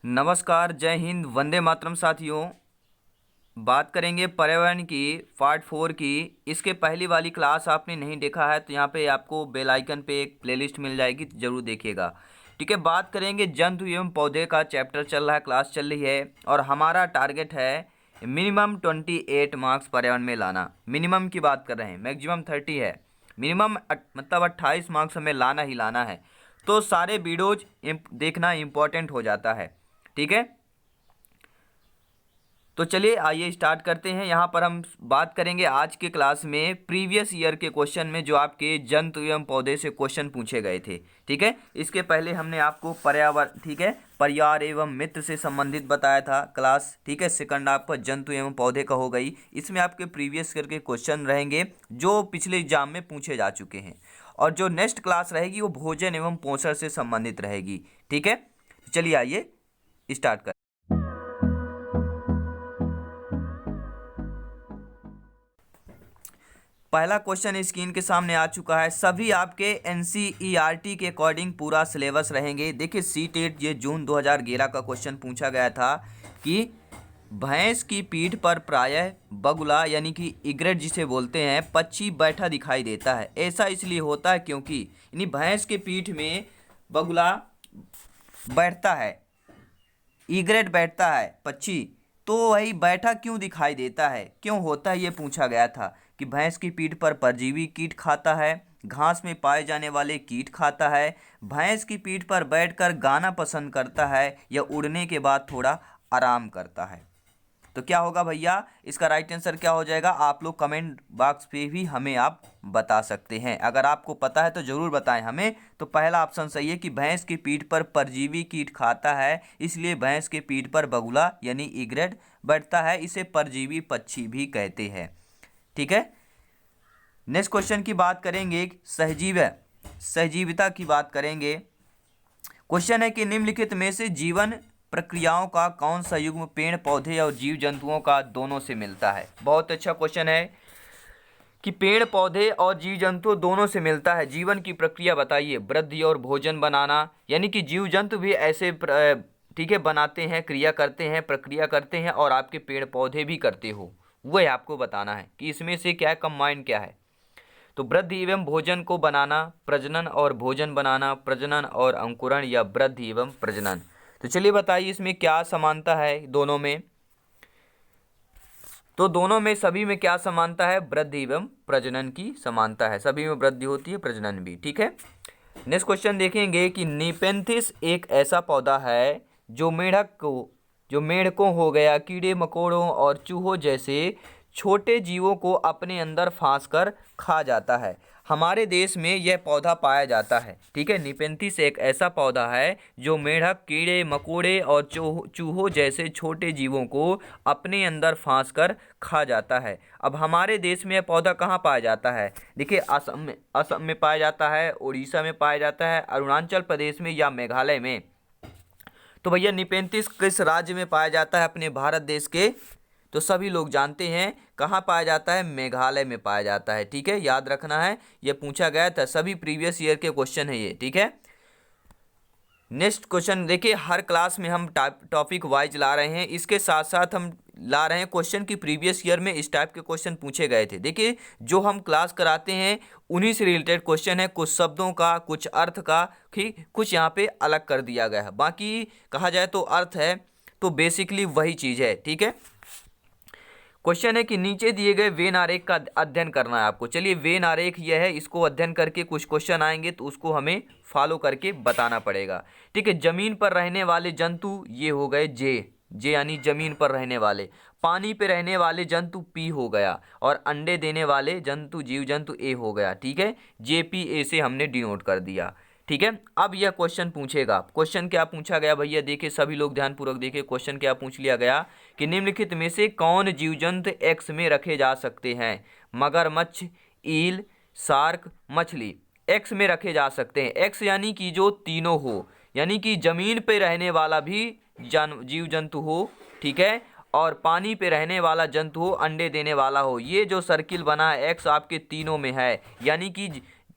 नमस्कार, जय हिंद, वंदे मातरम साथियों। बात करेंगे पर्यावरण की पार्ट 4 की। इसके पहली वाली क्लास आपने नहीं देखा है तो यहाँ पे आपको बेल आइकन पे एक प्लेलिस्ट मिल जाएगी, तो जरूर देखिएगा। ठीक है, बात करेंगे जंतु एवं पौधे का। चैप्टर चल रहा है, क्लास चल रही है और हमारा टारगेट है मिनिमम 28 मार्क्स पर्यावरण में लाना। मिनिमम की बात कर रहे हैं, मैक्सिमम 30 है। मिनिमम मतलब 28 मार्क्स हमें लाना ही लाना है। तो सारे वीडियोज देखना इम्पोर्टेंट हो जाता है। ठीक है, तो चलिए आइए स्टार्ट करते हैं। यहाँ पर हम बात करेंगे आज के क्लास में प्रीवियस ईयर के क्वेश्चन में जो आपके जंतु एवं पौधे से क्वेश्चन पूछे गए थे। ठीक है, इसके पहले हमने आपको पर्यावरण, ठीक है, परिवार एवं मित्र से संबंधित बताया था क्लास। ठीक है, सेकंड आपका जंतु एवं पौधे का हो गई। इसमें आपके प्रीवियस ईयर के क्वेश्चन रहेंगे जो पिछले एग्जाम में पूछे जा चुके हैं। और जो नेक्स्ट क्लास रहेगी वो भोजन एवं पोषण से संबंधित रहेगी। ठीक है, चलिए आइए स्टार्ट कर। पहला क्वेश्चन स्क्रीन के सामने आ चुका है। सभी आपके एनसीईआरटी के अकॉर्डिंग पूरा सिलेबस रहेंगे। देखिए सीटेट ये जून 2011 का क्वेश्चन पूछा गया था कि भैंस की पीठ पर प्रायः बगुला यानी कि इग्रेट जिसे बोलते हैं पक्षी बैठा दिखाई देता है। ऐसा इसलिए होता है क्योंकि यानी भैंस के पीठ में बगुला बैठता है, ईग्रेट बैठता है पक्षी, तो वही बैठा क्यों दिखाई देता है, क्यों होता है, ये पूछा गया था कि भैंस की पीठ पर परजीवी कीट खाता है, घास में पाए जाने वाले कीट खाता है, भैंस की पीठ पर बैठकर गाना पसंद करता है या उड़ने के बाद थोड़ा आराम करता है। तो क्या होगा भैया, इसका राइट आंसर क्या हो जाएगा? आप लोग कमेंट बॉक्स पे भी हमें आप बता सकते हैं। अगर आपको पता है तो ज़रूर बताएं हमें। तो पहला ऑप्शन सही है कि भैंस की पीठ पर परजीवी कीट खाता है, इसलिए भैंस के पीठ पर बगुला यानी इग्रेट बैठता है। इसे परजीवी पक्षी भी कहते हैं। ठीक है, नेक्स्ट क्वेश्चन की बात करेंगे, सहजीविता की बात करेंगे। क्वेश्चन है कि निम्नलिखित में से जीवन प्रक्रियाओं का कौन सा युग्म पेड़ पौधे और जीव जंतुओं का दोनों से मिलता है? बहुत अच्छा क्वेश्चन है कि पेड़ पौधे और जीव जंतु दोनों से मिलता है। जीवन की प्रक्रिया बताइए। वृद्धि और भोजन बनाना, यानी कि जीव जंतु भी ऐसे ठीक है बनाते हैं, क्रिया करते हैं, प्रक्रिया करते हैं, और आपके पेड़ पौधे भी करते हो। वह आपको बताना है कि इसमें से क्या कंबाइंड क्या है। तो वृद्धि एवं भोजन को बनाना, प्रजनन और भोजन बनाना, प्रजनन और अंकुरण, या वृद्धि एवं प्रजनन। तो चलिए बताइए इसमें क्या समानता है दोनों में। तो दोनों में, सभी में क्या समानता है? वृद्धि एवं प्रजनन की समानता है। सभी में वृद्धि होती है, प्रजनन भी। ठीक है, नेक्स्ट क्वेश्चन देखेंगे कि नीपेंथिस एक ऐसा पौधा है जो मेढकों हो गया, कीड़े मकोड़ों और चूहों जैसे छोटे जीवों को अपने अंदर फांस कर खा जाता है। हमारे देश में यह पौधा पाया जाता है। ठीक है, निपेंथिस एक ऐसा पौधा है जो मेढक, कीड़े मकोड़े और चूहों जैसे छोटे जीवों को अपने अंदर फांस कर खा जाता है। अब हमारे देश में यह पौधा कहाँ पाया जाता है? देखिए असम में पाया जाता है, उड़ीसा में पाया जाता है, अरुणाचल प्रदेश में या मेघालय में। तो भैया निपेंथिस किस राज्य में पाया जाता है अपने भारत देश के? तो सभी लोग जानते हैं कहाँ पाया जाता है, मेघालय में पाया जाता है। ठीक है, याद रखना है, यह पूछा गया था, सभी प्रीवियस ईयर के क्वेश्चन है ये। ठीक है, नेक्स्ट क्वेश्चन देखिए, हर क्लास में हम टॉपिक वाइज ला रहे हैं, इसके साथ साथ हम ला रहे हैं क्वेश्चन की प्रीवियस ईयर में इस टाइप के क्वेश्चन पूछे गए थे। देखिए जो हम क्लास कराते हैं उन्हीं से रिलेटेड क्वेश्चन है, कुछ शब्दों का, कुछ अर्थ का, कुछ यहाँ पे अलग कर दिया गया है, बाकी कहा जाए तो अर्थ है, तो बेसिकली वही चीज़ है। ठीक है, क्वेश्चन है कि नीचे दिए गए वेन आरेख का अध्ययन करना है आपको। चलिए वेन आरेख यह है, इसको अध्ययन करके कुछ क्वेश्चन आएंगे तो उसको हमें फॉलो करके बताना पड़ेगा। ठीक है, जमीन पर रहने वाले जंतु ये हो गए जे यानी जमीन पर रहने वाले। पानी पे रहने वाले जंतु पी हो गया, और अंडे देने वाले जंतु जीव जंतु ए हो गया। ठीक है, JPA से हमने डिनोट कर दिया। ठीक है, अब यह क्वेश्चन पूछेगा। क्वेश्चन क्या पूछा गया भैया, देखिए सभी लोग ध्यानपूर्वक देखिए। क्वेश्चन क्या पूछ लिया गया कि निम्नलिखित में से कौन जीव जंतु एक्स में रखे जा सकते हैं? मगरमच्छ, ईल, शार्क, मछली एक्स में रखे जा सकते हैं। एक्स यानी कि जो तीनों हो, यानी कि जमीन पे रहने वाला भी जीव जंतु हो, ठीक है, और पानी पे रहने वाला जंतु हो, अंडे देने वाला हो। ये जो सर्किल बना है एक्स आपके तीनों में है, यानी कि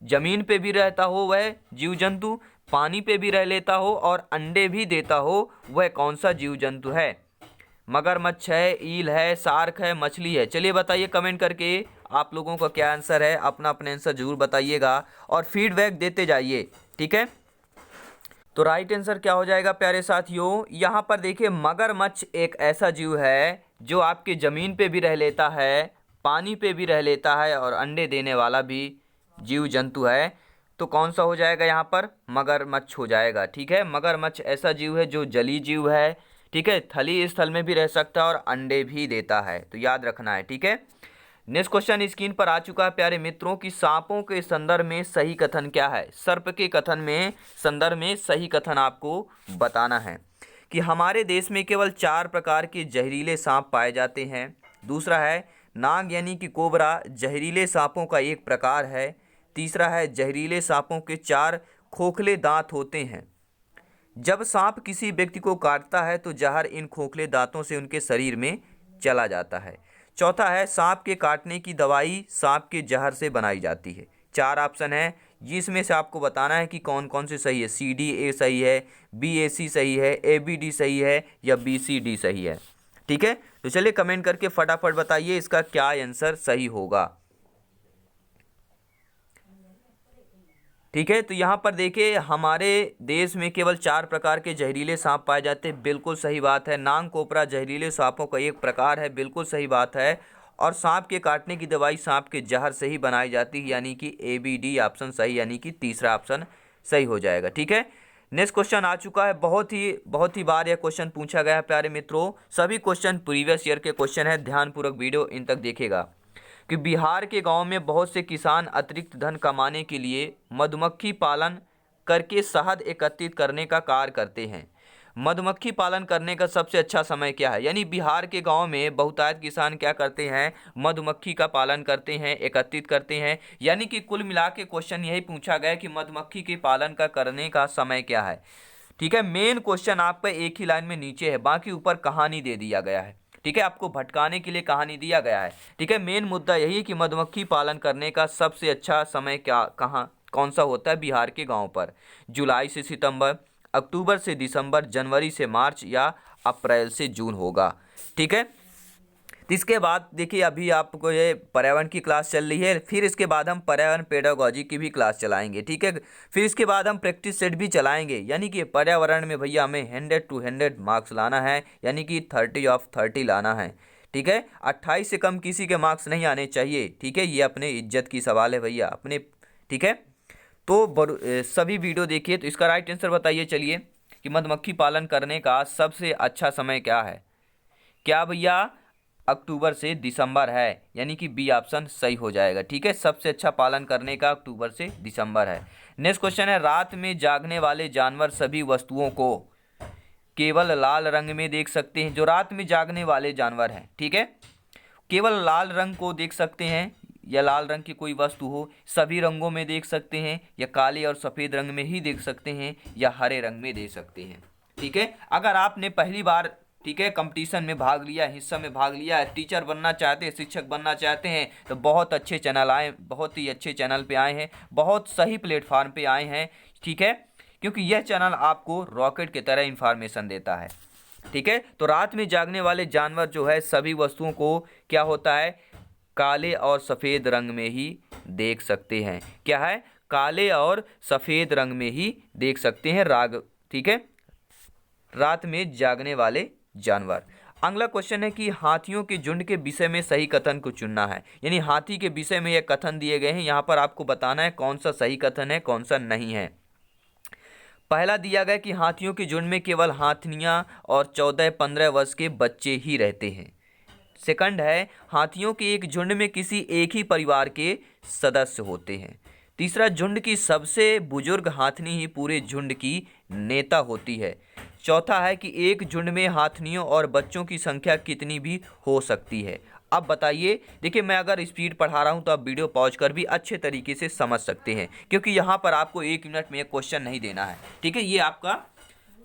जमीन पे भी रहता हो वह जीव जंतु, पानी पे भी रह लेता हो और अंडे भी देता हो, वह कौन सा जीव जंतु है? मगरमच्छ है, ईल है, शार्क है, मछली है? चलिए बताइए कमेंट करके आप लोगों का क्या आंसर है, अपना अपना आंसर जरूर बताइएगा और फीडबैक देते जाइए, ठीक है। तो राइट आंसर क्या हो जाएगा प्यारे साथियों? यहाँ पर देखिए, मगरमच्छ एक ऐसा जीव है जो आपके ज़मीन पे भी रह लेता है, पानी पे भी रह लेता है और अंडे देने वाला भी जीव जंतु है। तो कौन सा हो जाएगा यहाँ पर? मगरमच्छ हो जाएगा, ठीक है। मगरमच्छ ऐसा जीव है जो जलीय जीव है, ठीक है, थली स्थल में भी रह सकता है और अंडे भी देता है, तो याद रखना है, ठीक है। नेक्स्ट क्वेश्चन स्क्रीन पर आ चुका है प्यारे मित्रों कि सांपों के संदर्भ में सही कथन क्या है? सर्प के कथन में संदर्भ में सही कथन आपको बताना है कि हमारे देश में केवल 4 प्रकार के जहरीले सांप पाए जाते हैं। दूसरा है नाग यानी कि कोबरा जहरीले सांपों का एक प्रकार है। तीसरा है जहरीले सांपों के 4 खोखले दांत होते हैं। जब सांप किसी व्यक्ति को काटता है तो जहर इन खोखले दांतों से उनके शरीर में चला जाता है। चौथा है सांप के काटने की दवाई सांप के जहर से बनाई जाती है। 4 ऑप्शन है, जिसमें से आपको बताना है कि कौन कौन से सही है। CD-A सही है, BAC सही है, ABD सही है या BCD सही है, ठीक है। तो चलिए कमेंट करके फटाफट बताइए इसका क्या आंसर सही होगा, ठीक है। तो यहाँ पर देखिए, हमारे देश में केवल 4 प्रकार के जहरीले सांप पाए जाते हैं, बिल्कुल सही बात है। नाग कोबरा जहरीले सांपों का एक प्रकार है, बिल्कुल सही बात है। और सांप के काटने की दवाई सांप के जहर से ही बनाई जाती है, यानी कि ABD ऑप्शन सही, यानी कि तीसरा ऑप्शन सही हो जाएगा, ठीक है। नेक्स्ट क्वेश्चन आ चुका है। बहुत ही बार यह क्वेश्चन पूछा गया है प्यारे मित्रों। सभी क्वेश्चन प्रीवियस ईयर के क्वेश्चन है, ध्यानपूर्वक वीडियो इन तक देखेगा। कि बिहार के गांव में बहुत से किसान अतिरिक्त धन कमाने के लिए मधुमक्खी पालन करके शहद एकत्रित करने का कार्य करते हैं। मधुमक्खी पालन करने का सबसे अच्छा समय क्या है? यानी बिहार के गांव में बहुतायत किसान क्या करते हैं? मधुमक्खी का पालन करते हैं, एकत्रित करते हैं। यानी कि कुल मिला के क्वेश्चन यही पूछा गया कि मधुमक्खी के पालन का करने का समय क्या है, ठीक है। मेन क्वेश्चन आपका एक ही लाइन में नीचे है, बाकी ऊपर कहानी दे दिया गया है, ठीक है। आपको भटकाने के लिए कहानी दिया गया है, ठीक है। मेन मुद्दा यही कि मधुमक्खी पालन करने का सबसे अच्छा समय क्या, कहाँ, कौन सा होता है बिहार के गांव पर? जुलाई से सितंबर, अक्टूबर से दिसंबर, जनवरी से मार्च या अप्रैल से जून होगा, ठीक है। तो इसके बाद देखिए, अभी आपको ये पर्यावरण की क्लास चल रही है, फिर इसके बाद हम पर्यावरण पेडागोजी की भी क्लास चलाएंगे, ठीक है। फिर इसके बाद हम प्रैक्टिस सेट भी चलाएंगे, यानी कि पर्यावरण में भैया हमें 100 to 100 मार्क्स लाना है, यानी कि 30 of 30 लाना है, ठीक है। 28 से कम किसी के मार्क्स नहीं आने चाहिए, ठीक है। ये अपने इज्जत की सवाल है भैया अपने, ठीक है। तो सभी वीडियो देखिए। तो इसका राइट आंसर बताइए चलिए कि मधुमक्खी पालन करने का सबसे अच्छा समय क्या है? क्या भैया अक्टूबर से दिसंबर है, यानी कि बी ऑप्शन सही हो जाएगा, ठीक है। सबसे अच्छा पालन करने का अक्टूबर से दिसंबर है। नेक्स्ट क्वेश्चन है, रात में जागने वाले जानवर सभी वस्तुओं को केवल लाल रंग में देख सकते हैं। जो रात में जागने वाले जानवर हैं, ठीक है, केवल लाल रंग को देख सकते हैं, या लाल रंग की कोई वस्तु हो, सभी रंगों में देख सकते हैं, या काले और सफ़ेद रंग में ही देख सकते हैं, या हरे रंग में देख सकते हैं, ठीक है। अगर आपने पहली बार, ठीक है, कंपटीशन में भाग लिया, हिस्सा में भाग लिया है, टीचर बनना चाहते हैं, शिक्षक बनना चाहते हैं, तो बहुत अच्छे चैनल आए, बहुत ही अच्छे चैनल पे आए हैं, बहुत सही प्लेटफार्म पे आए हैं, ठीक है। क्योंकि यह चैनल आपको रॉकेट की तरह इन्फॉर्मेशन देता है, ठीक है। तो रात में जागने वाले जानवर जो है सभी वस्तुओं को क्या होता है? काले और सफ़ेद रंग में ही देख सकते हैं। क्या है? काले और सफ़ेद रंग में ही देख सकते हैं राग, ठीक है, रात में जागने वाले जानवर। अगला क्वेश्चन है कि हाथियों के झुंड के विषय में सही कथन को चुनना है। यानी हाथी के विषय में यह कथन दिए गए हैं, यहाँ पर आपको बताना है कौन सा सही कथन है, कौन सा नहीं है। पहला दिया गया कि हाथियों के झुंड में केवल हाथियां और 14-15 वर्ष के बच्चे ही रहते हैं। सेकंड है, हाथियों के एक झुंड में किसी एक ही परिवार के सदस्य होते हैं। तीसरा, झुंड की सबसे बुजुर्ग हाथनी ही पूरे झुंड की नेता होती है। चौथा है कि एक झुंड में हाथनियों और बच्चों की संख्या कितनी भी हो सकती है। अब बताइए, देखिए मैं अगर स्पीड पढ़ा रहा हूं तो आप वीडियो पॉज कर भी अच्छे तरीके से समझ सकते हैं, क्योंकि यहाँ पर आपको 1 मिनट में एक क्वेश्चन नहीं देना है, ठीक है। ये आपका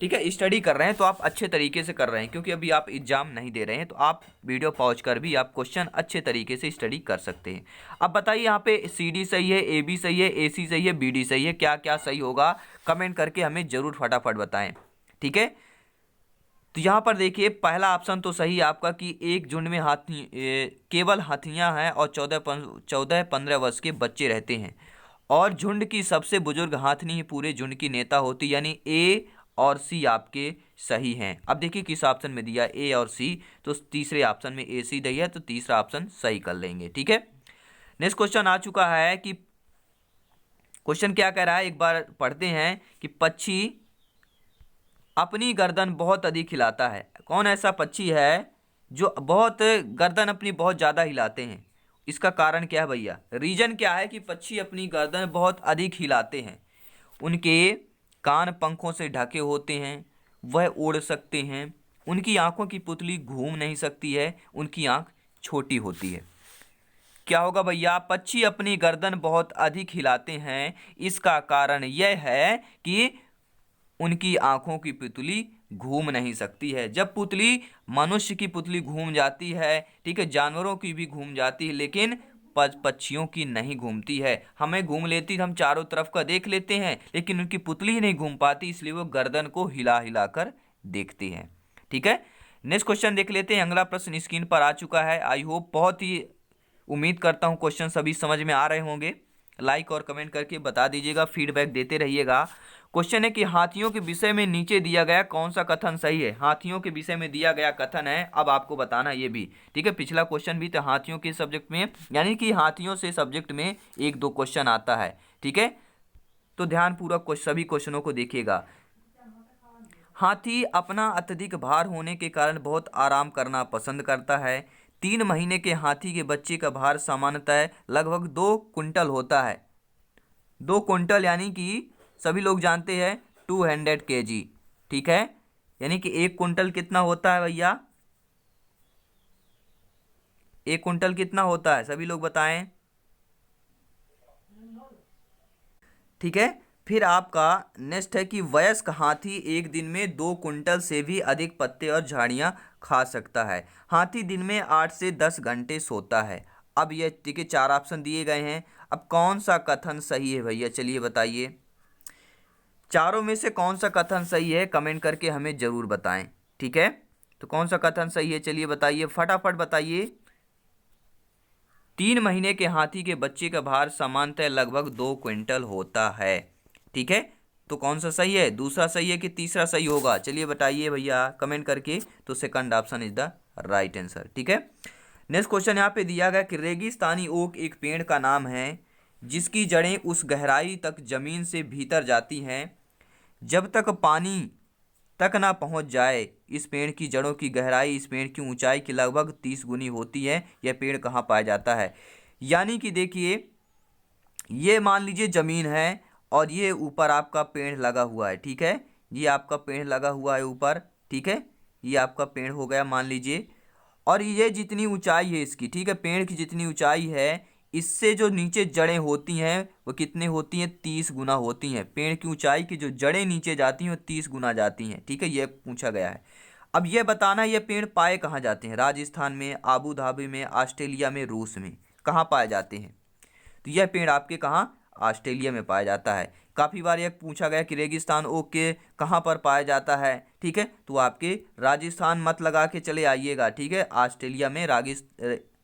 ठीक है, स्टडी कर रहे हैं तो आप अच्छे तरीके से कर रहे हैं, क्योंकि अभी आप एग्जाम नहीं दे रहे हैं, तो आप वीडियो पॉज कर भी आप क्वेश्चन अच्छे तरीके से स्टडी कर सकते हैं। अब बताइए यहाँ पे CD सही है, AB सही है, AC सही है, BD सही है, क्या क्या सही होगा कमेंट करके हमें जरूर फटाफट बताएं। ठीक है, तो यहाँ पर देखिए पहला ऑप्शन तो सही है आपका कि एक झुंड में केवल हाथियां हैं और 14-15 वर्ष के बच्चे रहते हैं, और झुंड की सबसे बुजुर्ग हाथनी ही पूरे झुंड की नेता होती, यानी A और C आपके सही हैं। अब देखिए किस ऑप्शन में दिया A और C, तो तीसरे ऑप्शन में AC दिया है, तो तीसरा ऑप्शन सही कर लेंगे। ठीक है, नेक्स्ट क्वेश्चन आ चुका है कि क्वेश्चन क्या कह रहा है, एक बार पढ़ते हैं कि पक्षी अपनी गर्दन बहुत अधिक हिलाता है। कौन ऐसा पक्षी है जो बहुत गर्दन अपनी बहुत ज़्यादा हिलाते हैं? इसका कारण क्या है भैया, रीजन क्या है कि पक्षी अपनी गर्दन बहुत अधिक हिलाते हैं? उनके कान पंखों से ढके होते हैं, वह उड़ सकते हैं, उनकी आंखों की पुतली घूम नहीं सकती है, उनकी आंख छोटी होती है। क्या होगा भैया, पक्षी अपनी गर्दन बहुत अधिक हिलाते हैं, इसका कारण यह है कि उनकी आंखों की पुतली घूम नहीं सकती है। जब पुतली, मनुष्य की पुतली घूम जाती है, ठीक है, जानवरों की भी घूम जाती है, लेकिन पक्षियों की नहीं घूमती है। हमें घूम लेती, हम चारों तरफ का देख लेते हैं, लेकिन उनकी पुतली ही नहीं घूम पाती, इसलिए वो गर्दन को हिला हिला कर देखती हैं। ठीक है, नेक्स्ट क्वेश्चन देख लेते हैं। अगला प्रश्न स्क्रीन पर आ चुका है। आई होप, बहुत ही उम्मीद करता हूँ क्वेश्चन सभी समझ में आ रहे होंगे। लाइक और कमेंट करके बता दीजिएगा, फीडबैक देते रहिएगा। क्वेश्चन है कि हाथियों के विषय में नीचे दिया गया कौन सा कथन सही है? हाथियों के विषय में दिया गया कथन है, अब आपको बताना ये भी। ठीक है, पिछला क्वेश्चन भी तो हाथियों के सब्जेक्ट में, यानी कि हाथियों से सब्जेक्ट में 1-2 क्वेश्चन आता है। ठीक है, तो ध्यानपूर्वक सभी क्वेश्चनों को देखिएगा। हाथी अपना अत्यधिक भार होने के कारण बहुत आराम करना पसंद करता है। 3 महीने के हाथी के बच्चे का भार सामान्यतः लगभग 2 कुंटल होता है। 2 कुंटल यानी कि सभी लोग जानते हैं 200 kg। ठीक है, यानी कि 1 कुंटल कितना होता है भैया? 1 कुंटल कितना होता है, सभी लोग बताएं। ठीक है, फिर आपका नेक्स्ट है कि वयस्क हाथी एक दिन में 2 कुंटल से भी अधिक पत्ते और झाड़ियां खा सकता है। हाथी दिन में 8 से 10 घंटे सोता है। अब ये ठीक है, 4 ऑप्शन दिए गए हैं। अब कौन सा कथन सही है भैया, चलिए बताइए। चारों में से कौन सा कथन सही है कमेंट करके हमें जरूर बताएं। ठीक है, तो कौन सा कथन सही है, चलिए बताइए, फटाफट बताइए। 3 महीने के हाथी के बच्चे का भार सामान्यतः लगभग 2 क्विंटल होता है। ठीक है, तो कौन सा सही है, दूसरा सही है कि तीसरा सही होगा, चलिए बताइए भैया कमेंट करके। तो second option is the right answer. ठीक है, नेक्स्ट क्वेश्चन यहाँ पे दिया गया कि रेगिस्तानी ओक एक पेड़ का नाम है जिसकी जड़ें उस गहराई तक जमीन से भीतर जाती हैं जब तक पानी तक ना पहुंच जाए। इस पेड़ की जड़ों की गहराई इस पेड़ की ऊंचाई की लगभग 30 गुनी होती है। यह पेड़ कहाँ पाया जाता है? यानी कि देखिए, ये मान लीजिए जमीन है और ये ऊपर आपका पेड़ लगा हुआ है। ठीक है, ये आपका पेड़ लगा हुआ है ऊपर। ठीक है, ये आपका पेड़ हो गया मान लीजिए, और ये जितनी ऊंचाई है इसकी, ठीक है, पेड़ की जितनी ऊंचाई है, इससे जो नीचे जड़ें होती हैं वो कितने होती हैं? 30 गुना होती हैं। पेड़ की ऊंचाई की जो जड़ें नीचे जाती हैं वो 30 गुना जाती हैं। ठीक है, ये पूछा गया है। अब ये बताना, ये पेड़ पाए कहाँ जाते हैं? राजस्थान में, आबू धाबी में, ऑस्ट्रेलिया में, रूस में, कहाँ पाए जाते हैं? तो यह पेड़ आपके कहाँ? ऑस्ट्रेलिया में पाया जाता है। काफ़ी बार यह पूछा गया कि रेगिस्तान ओक के कहाँ पर पाया जाता है। ठीक है, तो आपके राजस्थान मत लगा के चले आइएगा। ठीक है, ऑस्ट्रेलिया में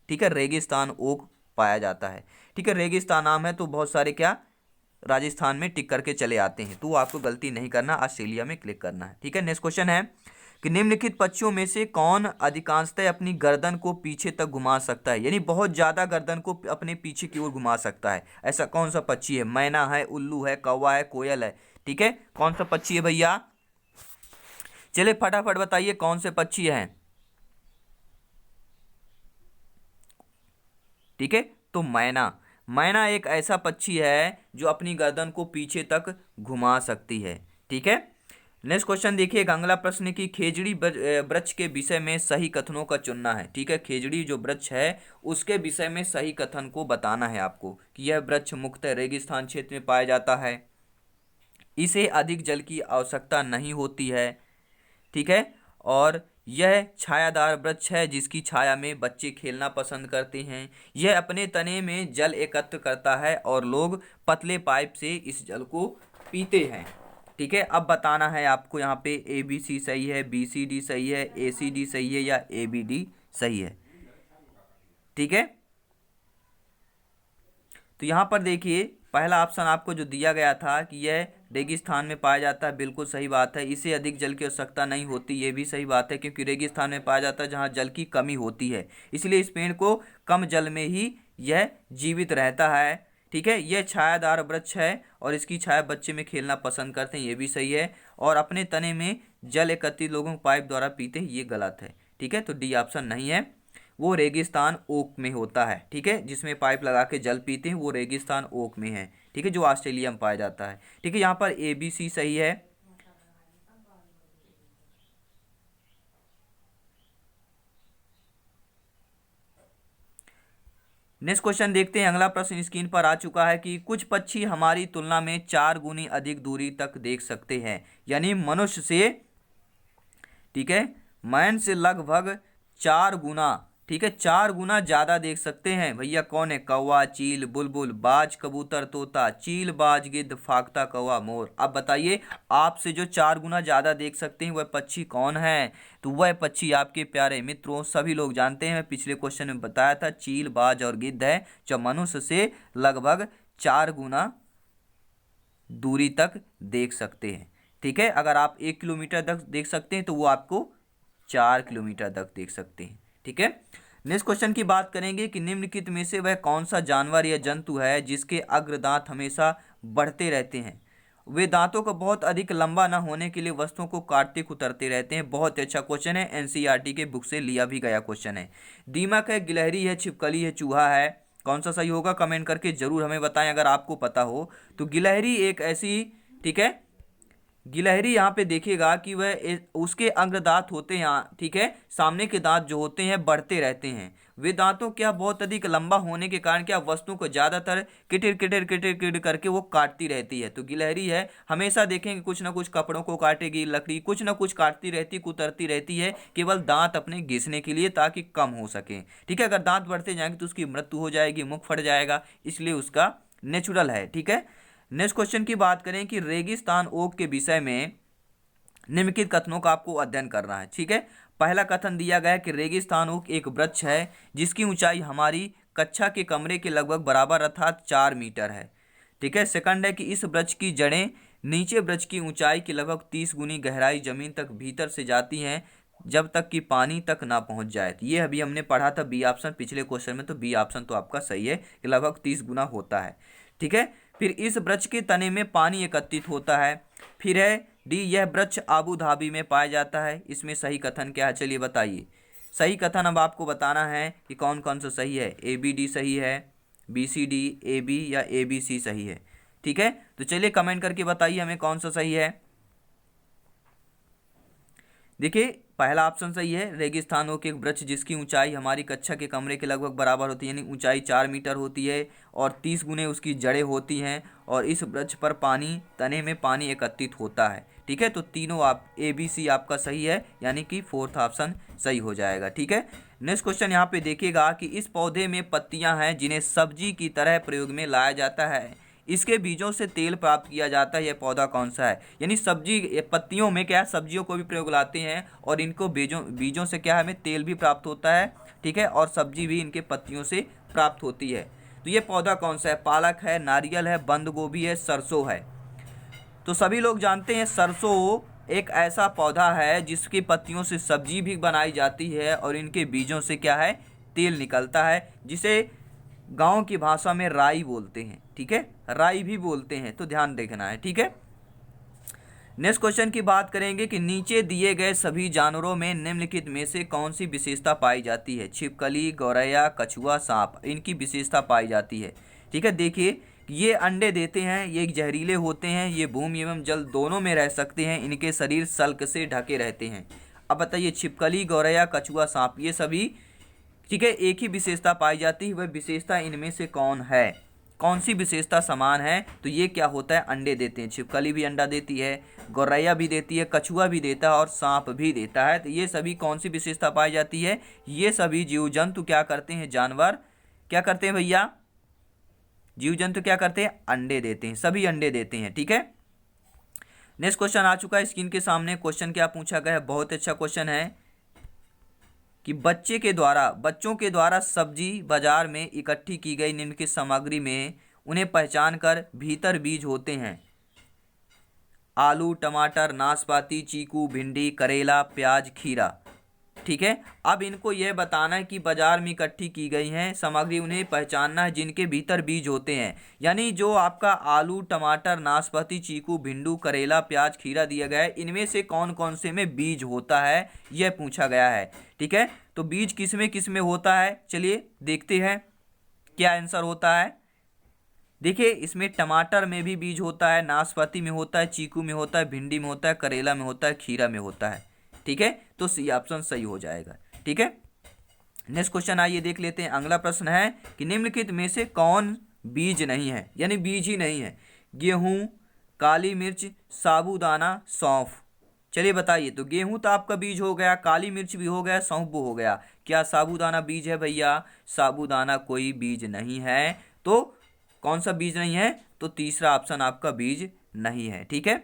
ठीक है, रेगिस्तान ओक पाया जाता है। ठीक है, रेगिस्तान नाम है तो बहुत सारे क्या राजस्थान में टिक करके चले आते हैं, तो आपको गलती नहीं करना, ऑस्ट्रेलिया में क्लिक करना है। ठीक है, नेक्स्ट क्वेश्चन है कि निम्नलिखित पक्षियों में से कौन अधिकांशतः अपनी गर्दन को पीछे तक घुमा सकता है, यानी बहुत ज्यादा गर्दन को अपने पीछे की ओर घुमा सकता है? ऐसा कौन सा पक्षी है? मैना है, उल्लू है, कौवा है, कोयल है? ठीक है, कौन सा पक्षी है भैया? चलिए फटाफट बताइए कौन से पक्षी हैं। ठीक है, तो मैना एक ऐसा पक्षी है जो अपनी गर्दन को पीछे तक घुमा सकती है। ठीक है, नेक्स्ट क्वेश्चन देखिए, अगला प्रश्न की खेजड़ी वृक्ष के विषय में सही कथनों का चुनना है। ठीक है, खेजड़ी जो वृक्ष है उसके विषय में सही कथन को बताना है आपको कि यह वृक्ष मुख्यतः रेगिस्तान क्षेत्र में पाया जाता है, इसे अधिक जल की आवश्यकता नहीं होती है, ठीक है। और यह छायादार वृक्ष है जिसकी छाया में बच्चे खेलना पसंद करते हैं। यह अपने तने में जल एकत्र करता है और लोग पतले पाइप से इस जल को पीते हैं, ठीक है। अब बताना है आपको यहाँ पे ABC सही है, BCD सही है, ACD सही है या ABD सही है, ठीक है। तो यहाँ पर देखिए पहला ऑप्शन आपको जो दिया गया था कि यह रेगिस्तान में पाया जाता है, बिल्कुल सही बात है। इसे अधिक जल की आवश्यकता नहीं होती, ये भी सही बात है, क्योंकि रेगिस्तान में पाया जाता है जहाँ जल की कमी होती है, इसलिए इस पेड़ को कम जल में ही यह जीवित रहता है, ठीक है। यह छायादार वृक्ष है और इसकी छाया बच्चे में खेलना पसंद करते हैं, ये भी सही है। और अपने तने में जल एकत्रित लोगों को पाइप द्वारा पीते हैं, ये गलत है, ठीक है। तो डी ऑप्शन नहीं है, वो रेगिस्तान ओक में होता है, ठीक है। जिसमें पाइप लगा के जल पीते हैं वो रेगिस्तान ओक में है, ठीक है, जो ऑस्ट्रेलिया में पाया जाता है, ठीक है। यहाँ पर ABC सही है। नेक्स्ट क्वेश्चन देखते हैं। अगला प्रश्न स्क्रीन पर आ चुका है कि कुछ पक्षी हमारी तुलना में 4 गुनी अधिक दूरी तक देख सकते हैं, यानी मनुष्य से, ठीक है, मैन से लगभग 4 गुना, ठीक है, 4 गुना ज्यादा देख सकते हैं। भैया कौन है? कौवा, चील, बुलबुल, बाज, कबूतर, तोता, चील, बाज, गिद्ध, फाख्ता, कौवा, मोर। अब बताइए आपसे जो 4 गुना ज्यादा देख सकते हैं वह पक्षी कौन है? तो वह पक्षी आपके प्यारे मित्रों सभी लोग जानते हैं, मैं पिछले क्वेश्चन में बताया था, चील, बाज और गिद्ध है, जो मनुष्य से लगभग 4 गुना दूरी तक देख सकते हैं, ठीक है। अगर आप 1 किलोमीटर तक देख सकते हैं तो वो आपको 4 किलोमीटर तक देख सकते हैं, ठीक है। नेक्स्ट क्वेश्चन की बात करेंगे कि निम्नलिखित में से वह कौन सा जानवर या जंतु है जिसके अग्रदांत हमेशा बढ़ते रहते हैं? वे दांतों को बहुत अधिक लंबा न होने के लिए वस्तुओं को काटते कुतरते रहते हैं। बहुत अच्छा क्वेश्चन है, NCERT के बुक से लिया भी गया क्वेश्चन है। दीमक है, गिलहरी है, छिपकली है, चूहा है, कौन सा सही होगा कमेंट करके जरूर हमें बताएं अगर आपको पता हो। तो गिलहरी एक ऐसी, ठीक है, गिलहरी यहाँ पे देखिएगा कि वह उसके अग्रदांत होते हैं, ठीक है, सामने के दांत जो होते हैं बढ़ते रहते हैं। वे दांतों क्या बहुत अधिक लंबा होने के कारण क्या वस्तुओं को ज्यादातर किटिर किटिर किटिर किटिर करके वो काटती रहती है। तो गिलहरी है, हमेशा देखेंगे कुछ ना कुछ कपड़ों को काटेगी, लकड़ी कुछ ना कुछ काटती रहती, कुतरती रहती है, केवल दांत अपने घिसने के लिए ताकि कम हो सके, ठीक है। अगर दांत बढ़ते जाएंगे तो उसकी मृत्यु हो जाएगी, मुख फट जाएगा, इसलिए उसका नेचुरल है, ठीक है। नेक्स्ट क्वेश्चन की बात करें कि रेगिस्तान ओक के विषय में निम्नलिखित कथनों का आपको अध्ययन करना है, ठीक है। पहला कथन दिया गया है कि रेगिस्तान ओक एक वृक्ष है जिसकी ऊंचाई हमारी कक्षा के कमरे के लगभग बराबर अर्थात 4 मीटर है, ठीक है। सेकंड है कि इस वृक्ष की जड़ें नीचे वृक्ष की ऊंचाई की लगभग 30 गुनी गहराई जमीन तक भीतर से जाती हैं जब तक कि पानी तक ना पहुंच जाए। तो ये अभी हमने पढ़ा था बी ऑप्शन पिछले क्वेश्चन में, तो बी ऑप्शन तो आपका सही है कि लगभग 30 गुना होता है, ठीक है। फिर इस वृक्ष के तने में पानी एकत्रित होता है। फिर है डी, यह वृक्ष आबू धाबी में पाया जाता है। इसमें सही कथन क्या है चलिए बताइए। सही कथन अब आपको बताना है कि कौन कौन सा सही है। ABD सही है, BCD, AB या ABC सही है, ठीक है। तो चलिए कमेंट करके बताइए हमें कौन सा सही है। देखिए पहला ऑप्शन सही है, रेगिस्तान ओक एक वृक्ष जिसकी ऊंचाई हमारी कक्षा के कमरे के लगभग बराबर होती है, यानी ऊंचाई 4 मीटर होती है और 30 गुने उसकी जड़ें होती हैं और इस वृक्ष पर पानी, तने में पानी एकत्रित होता है, ठीक है। तो तीनों आप ABC आपका सही है, यानी कि 4th ऑप्शन सही हो जाएगा, ठीक है। नेक्स्ट क्वेश्चन यहाँ पे देखिएगा कि इस पौधे में पत्तियां हैं जिन्हें सब्जी की तरह प्रयोग में लाया जाता है, इसके बीजों से तेल प्राप्त किया जाता है, यह पौधा कौन सा है? यानी सब्जी पत्तियों में क्या है, सब्जियों को भी प्रयोग लाते हैं और इनको बीजों से क्या है हमें तेल भी प्राप्त होता है, ठीक है, और सब्जी भी इनके पत्तियों से प्राप्त होती है। तो ये पौधा कौन सा है? पालक है, नारियल है, बंद गोभी है, सरसों है। तो सभी लोग जानते हैं सरसों एक ऐसा पौधा है जिसकी पत्तियों से सब्जी भी बनाई जाती है और इनके बीजों से क्या है तेल निकलता है, जिसे गांव की भाषा में राई बोलते हैं, ठीक है, राई भी बोलते हैं, तो ध्यान देखना है, ठीक है। नेक्स्ट क्वेश्चन की बात करेंगे कि नीचे दिए गए सभी जानवरों में निम्नलिखित में से कौन सी विशेषता पाई जाती है? छिपकली, गौरैया, कछुआ, सांप, इनकी विशेषता पाई जाती है, ठीक है। देखिए ये अंडे देते हैं, ये जहरीले होते हैं, ये भूमि एवं जल दोनों में रह सकते हैं, इनके शरीर सल्क से ढके रहते हैं। अब बताइए छिपकली, गौरैया, कछुआ, सांप, ये सभी, ठीक है, एक ही विशेषता पाई जाती है, वह विशेषता इनमें से कौन है? कौन सी विशेषता समान है? तो ये क्या होता है, अंडे देते हैं। छिपकली भी अंडा देती है, गौरैया भी देती है, कछुआ भी देता है और सांप भी देता है। तो ये सभी कौन सी विशेषता पाई जाती है? ये सभी जीव जंतु क्या करते हैं, जानवर क्या करते हैं भैया, जीव जंतु क्या करते हैं, अंडे देते हैं, सभी अंडे देते हैं। ठीक है, नेक्स्ट क्वेश्चन आ चुका है स्क्रीन के सामने। क्वेश्चन क्या पूछा गया है, बहुत अच्छा क्वेश्चन है कि बच्चों के द्वारा सब्जी बाजार में इकट्ठी की गई निम्नलिखित सामग्री में उन्हें पहचान कर भीतर बीज होते हैं। आलू, टमाटर, नाशपाती, चीकू, भिंडी, करेला, प्याज, खीरा। ठीक है, अब इनको यह बताना है कि बाजार में इकट्ठी की गई हैं सामग्री, उन्हें पहचानना है जिनके भीतर बीज होते हैं। यानी जो आपका आलू, टमाटर, नाशपाती, चीकू, भिंडू, करेला, प्याज, खीरा दिया गया है, इनमें से कौन कौन से में बीज होता है, यह पूछा गया है। ठीक है, तो बीज किस में होता है, चलिए देखते हैं क्या आंसर होता है। देखिए, इसमें टमाटर में भी बीज होता है, नाशपाती में होता है, चीकू में होता है, भिंडी में होता है, करेला में होता है, खीरा में होता है। ठीक है, तो सी ऑप्शन सही हो जाएगा। ठीक है, नेक्स्ट क्वेश्चन आइए देख लेते हैं। अगला प्रश्न है कि निम्नलिखित में से कौन बीज नहीं है, यानी बीज ही नहीं है। गेहूं, काली मिर्च, साबूदाना, सौंफ। चलिए बताइए, तो गेहूं तो आपका बीज हो गया, काली मिर्च भी हो गया, सौंफ भी हो गया, क्या साबूदाना बीज है भैया? साबूदाना कोई बीज नहीं है। तो कौन सा बीज नहीं है? तो तीसरा ऑप्शन आपका बीज नहीं है। ठीक है,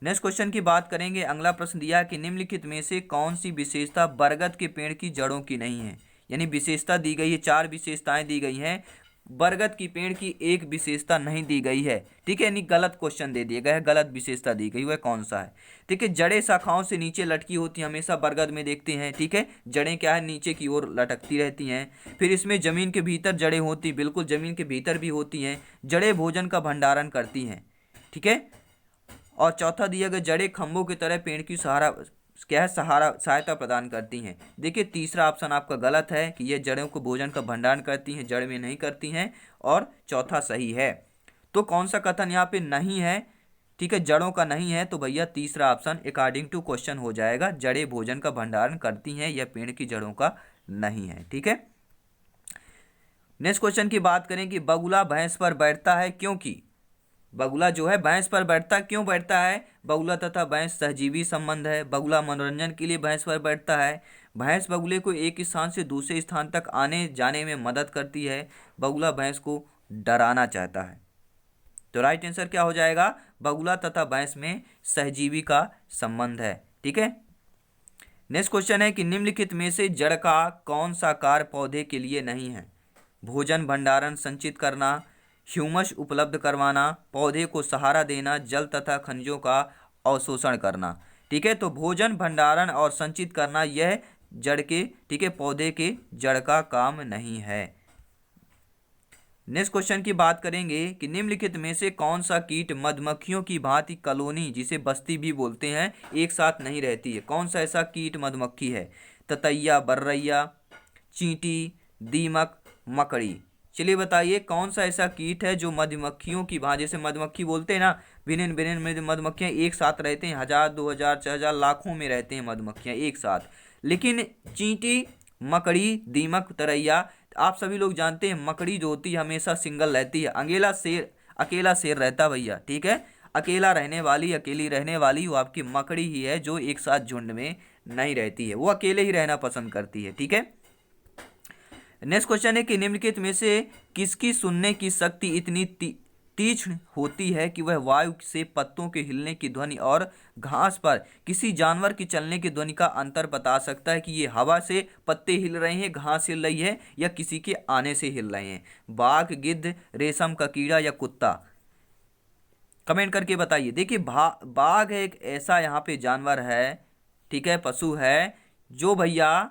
नेक्स्ट क्वेश्चन की बात करेंगे। अगला प्रश्न दिया कि निम्नलिखित में से कौन सी विशेषता बरगद के पेड़ की जड़ों की नहीं है? यानी विशेषता दी गई है, 4 विशेषताएं दी गई हैं, बरगद की पेड़ की एक विशेषता नहीं दी गई है। ठीक है, यानी गलत क्वेश्चन दे दिया गया है, गलत विशेषता दी गई, वह कौन सा है? ठीक है, जड़ें शाखाओं से नीचे लटकी होती हैं, हमेशा बरगद में देखते हैं। ठीक है, जड़ें क्या है, नीचे की ओर लटकती रहती हैं। फिर इसमें जमीन के भीतर जड़ें होती, बिल्कुल जमीन के भीतर भी होती हैं। जड़ें भोजन का भंडारण करती हैं। ठीक है, और चौथा दिया गया, जड़ें खंभों की तरह पेड़ की सहायता प्रदान करती हैं। देखिए, तीसरा ऑप्शन आपका गलत है कि ये जड़ों को भोजन का भंडारण करती हैं, जड़ में नहीं करती हैं, और चौथा सही है। तो कौन सा कथन यहाँ पे नहीं है? ठीक है, जड़ों का नहीं है, तो भैया तीसरा ऑप्शन अकॉर्डिंग टू क्वेश्चन हो जाएगा, जड़ें भोजन का भंडारण करती हैं, यह पेड़ की जड़ों का नहीं है। ठीक है, नेक्स्ट क्वेश्चन की बात करें कि बगुला भैंस पर बैठता है क्योंकि, बगुला जो है भैंस पर बैठता, क्यों बैठता है? बगुला तथा भैंस सहजीवी संबंध है, बगुला मनोरंजन के लिए भैंस पर बैठता है, भैंस बगुले को एक स्थान से दूसरे स्थान तक आने जाने में मदद करती है, बगुला भैंस को डराना चाहता है। तो राइट आंसर क्या हो जाएगा? बगुला तथा भैंस में सहजीवी का संबंध है। ठीक है, नेक्स्ट क्वेश्चन है कि निम्नलिखित में से जड़ का कौन सा कार्य पौधे के लिए नहीं है? भोजन भंडारण संचित करना, ह्यूमस उपलब्ध करवाना, पौधे को सहारा देना, जल तथा खनिजों का अवशोषण करना। ठीक है, तो भोजन भंडारण और संचित करना यह जड़ के, ठीक है, पौधे के जड़ का काम नहीं है। नेक्स्ट क्वेश्चन की बात करेंगे कि निम्नलिखित में से कौन सा कीट मधुमक्खियों की भांति कॉलोनी, जिसे बस्ती भी बोलते हैं, एक साथ नहीं रहती है? कौन सा ऐसा कीट मधुमक्खी है? ततैया, बर्रैया, चींटी, दीमक, मकड़ी। चलिए बताइए, कौन सा ऐसा कीट है जो मधुमक्खियों की भांति, जैसे मधुमक्खी बोलते हैं ना, भिन्न भिन्न मधुमक्खियां एक साथ रहते हैं, 1000, 2000, 4000, लाखों में रहते हैं मधुमक्खियां एक साथ। लेकिन चींटी, मकड़ी, दीमक, तरैया, आप सभी लोग जानते हैं मकड़ी जो होती है हमेशा सिंगल रहती है, अकेला शेर रहता भैया। ठीक है, अकेली रहने वाली वो आपकी मकड़ी ही है, जो एक साथ झुंड में नहीं रहती है, वो अकेले ही रहना पसंद करती है। ठीक है, नेक्स्ट क्वेश्चन है कि निम्नलिखित में से किसकी सुनने की शक्ति इतनी तीक्ष्ण होती है कि वह वायु से पत्तों के हिलने की ध्वनि और घास पर किसी जानवर की चलने की ध्वनि का अंतर बता सकता है कि ये हवा से पत्ते हिल रहे हैं, घास हिल रही है, या किसी के आने से हिल रहे हैं? बाघ, गिद्ध, रेशम का कीड़ा या कुत्ता? कमेंट करके बताइए। देखिए, बाघ एक ऐसा यहाँ पे जानवर है, ठीक है, पशु है, जो भैया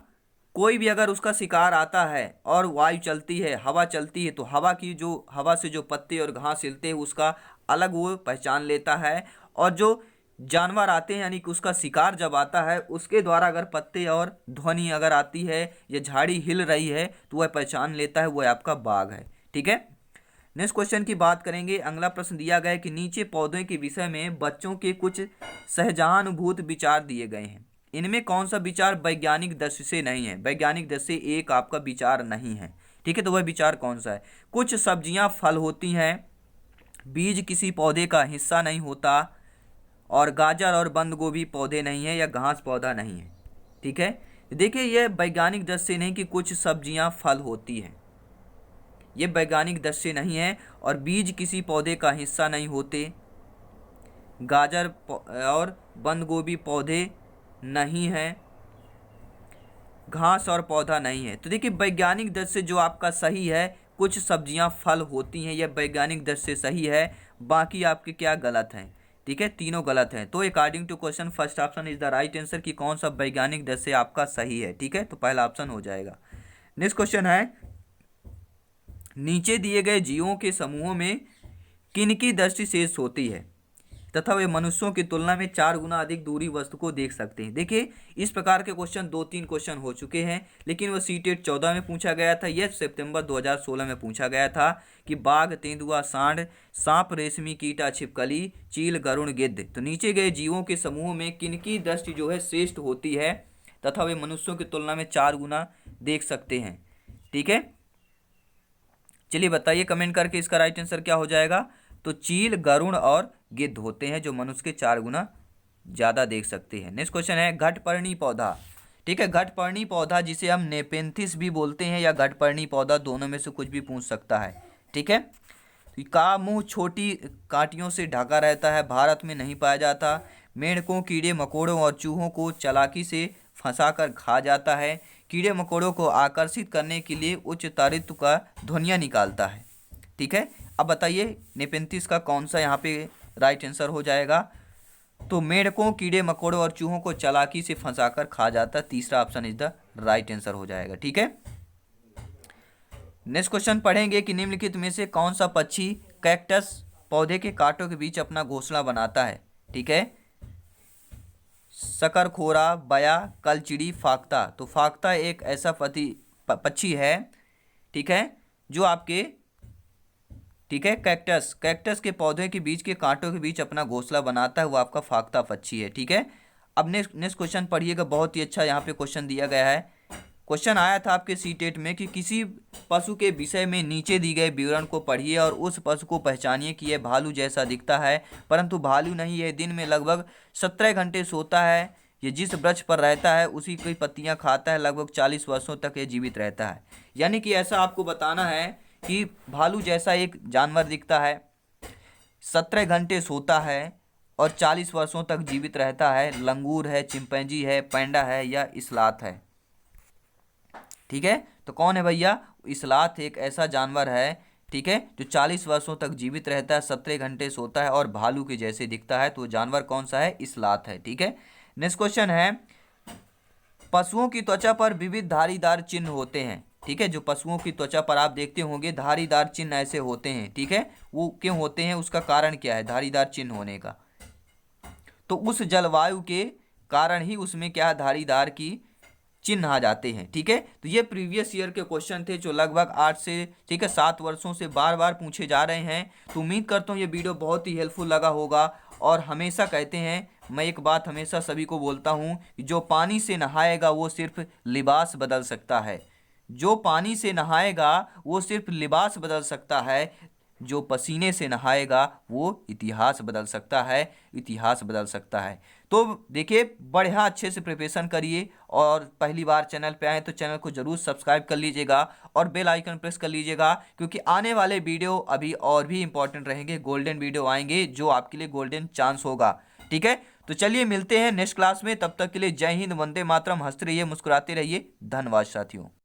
कोई भी अगर उसका शिकार आता है और वायु चलती है, हवा चलती है, तो हवा से जो पत्ते और घास हिलते हैं उसका अलग वो पहचान लेता है। और जो जानवर आते हैं, यानी कि उसका शिकार जब आता है, उसके द्वारा अगर पत्ते और ध्वनि अगर आती है या झाड़ी हिल रही है, तो वह पहचान लेता है, वह आपका बाघ है। ठीक है, नेक्स्ट क्वेश्चन की बात करेंगे। अगला प्रश्न दिया गया है कि नीचे पौधों के विषय में बच्चों के कुछ सहजानुभूत विचार दिए गए हैं, इनमें कौन सा विचार वैज्ञानिक दृष्टि से नहीं है? वैज्ञानिक दृष्टि से एक आपका विचार नहीं है, ठीक है, तो वह विचार कौन सा है? कुछ सब्जियां फल होती हैं, बीज किसी पौधे का हिस्सा नहीं होता, और गाजर और बंद गोभी पौधे नहीं है या घास पौधा नहीं है। ठीक है, देखिए यह वैज्ञानिक दृष्टि नहीं कि कुछ सब्जियां फल होती हैं, ये वैज्ञानिक दृष्टि नहीं है, और बीज किसी पौधे का हिस्सा नहीं होते, गाजर और बंद गोभी पौधे नहीं है, घास और पौधा नहीं है। तो देखिए वैज्ञानिक दृष्टि से जो आपका सही है, कुछ सब्जियां फल होती हैं, यह वैज्ञानिक दृष्टि से सही है, बाकी आपके क्या गलत हैं। ठीक है, तीनों गलत हैं। तो according to question first option is the right answer कि कौन सा वैज्ञानिक दृष्टि से आपका सही है। ठीक है, तो पहला ऑप्शन हो जाएगा। नेक्स्ट क्वेश्चन है, नीचे दिए गए जीवों के समूहों में किनकी दृष्टि शेष होती है तथा वे मनुष्यों की तुलना में 4 गुना अधिक दूरी वस्तु को देख सकते हैं। देखिए इस प्रकार के क्वेश्चन 2-3 क्वेश्चन हो चुके हैं, लेकिन वह सीटेट 14 में पूछा गया था, यह सितंबर 2016 में पूछा गया था कि बाघ, तेंदुआ, सांड, सांप, रेशमी कीटा, छिपकली, चील, गरुड़, गिद्ध, तो नीचे गए जीवों के समूह में किनकी दृष्टि जो है श्रेष्ठ होती है तथा वे मनुष्यों की तुलना में 4 गुना देख सकते हैं। ठीक है, चलिए बताइए कमेंट करके इसका राइट आंसर क्या हो जाएगा। तो चील, गरुड़ और गिद्ध होते हैं जो मनुष्य के 4 गुना ज़्यादा देख सकते हैं। नेक्स्ट क्वेश्चन है, घटपर्णी पौधा। ठीक है, घटपर्णी पौधा जिसे हम नेपेंथिस भी बोलते हैं या घटपर्णी पौधा, दोनों में से कुछ भी पूछ सकता है। ठीक है, का मुंह छोटी कांटियों से ढका रहता है, भारत में नहीं पाया जाता, मेंढकों, कीड़े मकोड़ों और चूहों को चालाकी से फंसाकर खा जाता है, कीड़े मकोड़ों को आकर्षित करने के लिए उच्च तारित्व का ध्वनियाँ निकालता है। ठीक है, अब बताइए नेपेंथिस का कौन सा यहाँ पे राइट आंसर हो जाएगा। तो मेंढकों, कीड़े मकोड़ों और चूहों को चालाकी से फंसाकर खा जाता, तीसरा option is the right answer हो जाएगा। ठीक है, नेक्स्ट क्वेश्चन पढ़ेंगे कि निम्नलिखित में से कौन सा पक्षी कैक्टस पौधे के कांटों के बीच अपना घोंसला बनाता है। ठीक है, शकरखोरा, बया, कलचिड़ी, फाख्ता। तो फाख्ता एक ऐसा पक्षी है, ठीक है, जो आपके, ठीक है, कैक्टस के पौधे के बीच के कांटों के बीच अपना घोंसला बनाता है, वो आपका फाख्ता पक्षी है। ठीक है, अब नेक्स्ट क्वेश्चन पढ़िएगा, बहुत ही अच्छा यहाँ पे क्वेश्चन दिया गया है। क्वेश्चन आया था आपके सीटेट में कि किसी पशु के विषय में नीचे दी गए विवरण को पढ़िए और उस पशु को पहचानिए कि यह भालू जैसा दिखता है, परंतु भालू नहीं है, दिन में लगभग 17 घंटे सोता है, ये जिस वृक्ष पर रहता है उसी की पत्तियां खाता है, लगभग 40 वर्षों तक ये जीवित रहता है। यानी कि ऐसा आपको बताना है कि भालू जैसा एक जानवर दिखता है, 17 घंटे सोता है और 40 वर्षों तक जीवित रहता है, लंगूर है, चिंपैंजी है, पैंडा है या इस्लात है। ठीक है, तो कौन है भैया? इस्लात एक ऐसा जानवर है, ठीक है, जो 40 वर्षों तक जीवित रहता है, 17 घंटे सोता है और भालू के जैसे दिखता है, तो जानवर कौन सा है? इस्लात है। ठीक है, नेक्स्ट क्वेश्चन है, पशुओं की त्वचा पर विविध धारीदार चिन्ह होते हैं। ठीक है, जो पशुओं की त्वचा पर आप देखते होंगे धारीदार चिन्ह ऐसे होते हैं। ठीक है, वो क्यों होते हैं, उसका कारण क्या है धारीदार चिन्ह होने का? तो उस जलवायु के कारण ही उसमें क्या धारीदार की चिन्ह आ जाते हैं। ठीक है, तो ये प्रीवियस ईयर के क्वेश्चन थे जो लगभग 8 से, ठीक है, 7 वर्षों से बार बार पूछे जा रहे हैं। तो उम्मीद करता हूँ ये वीडियो बहुत ही हेल्पफुल लगा होगा। और हमेशा कहते हैं, मैं एक बात हमेशा सभी को बोलता हूँ कि जो पानी से नहाएगा वो सिर्फ लिबास बदल सकता है, जो पानी से नहाएगा वो सिर्फ लिबास बदल सकता है, जो पसीने से नहाएगा वो इतिहास बदल सकता है, इतिहास बदल सकता है। तो देखिए बढ़िया अच्छे से प्रिपरेशन करिए और पहली बार चैनल पे आए तो चैनल को जरूर सब्सक्राइब कर लीजिएगा और बेल आइकन प्रेस कर लीजिएगा, क्योंकि आने वाले वीडियो अभी और भी इंपॉर्टेंट रहेंगे, गोल्डन वीडियो आएंगे जो आपके लिए गोल्डन चांस होगा। ठीक है, तो चलिए मिलते हैं नेक्स्ट क्लास में, तब तक के लिए जय हिंद, वंदे मातरम, हंसते रहिए, मुस्कुराते रहिए, धन्यवाद साथियों।